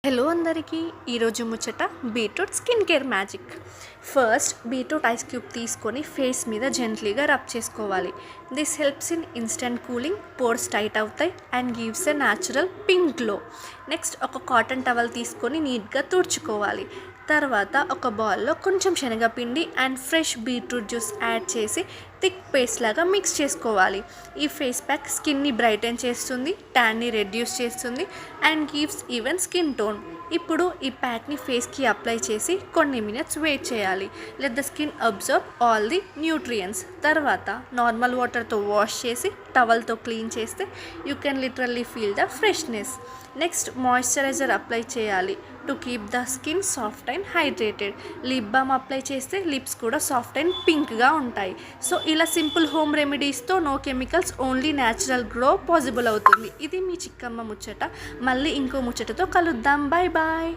Hello అందరికీ ఈరోజు ముచ్చట beetroot skin care magic. First beetroot ice cube తీసుకొని ఫేస్ మీద జెంట్లీగా రబ్ చేసుకోవాలి. This helps in instant cooling, pores tight అవుతాయి and gives a natural pink glow. Next ఒక కాటన్ టవల్ తీసుకొని నీట్గా తుడుచుకోవాలి. తర్వాత ఒక బౌల్లో కొంచెం శనగపిండి and fresh beetroot juice add చేసి థిక్ పేస్ట్ లాగా మిక్స్ చేసుకోవాలి. ఈ ఫేస్ ప్యాక్ స్కిన్ని బ్రైటన్ చేస్తుంది, ట్యాన్ని రెడ్యూస్ చేస్తుంది and gives even skin tone. ఇప్పుడు ఈ ప్యాక్ని ఫేస్కి అప్లై చేసి కొన్ని మినిట్స్ వెయిట్ చేయాలి. Let the skin observe all the nutrients. తర్వాత నార్మల్ వాటర్తో వాష్ చేసి టవల్తో క్లీన్ చేస్తే you can literally feel the freshness. Next moisturiser apply చేయాలి to keep the skin soft and hydrated. Lip balm apply చేస్తే lips కూడా soft and పింక్గా ఉంటాయి. సో ఇలా సింపుల్ హోమ్ రెమెడీస్తో no chemicals, only natural glow possible అవుతుంది. ఇది మీ చిక్కమ్మ ముచ్చట. మళ్ళీ ఇంకో ముచ్చటతో కలుద్దాం. Bye bye.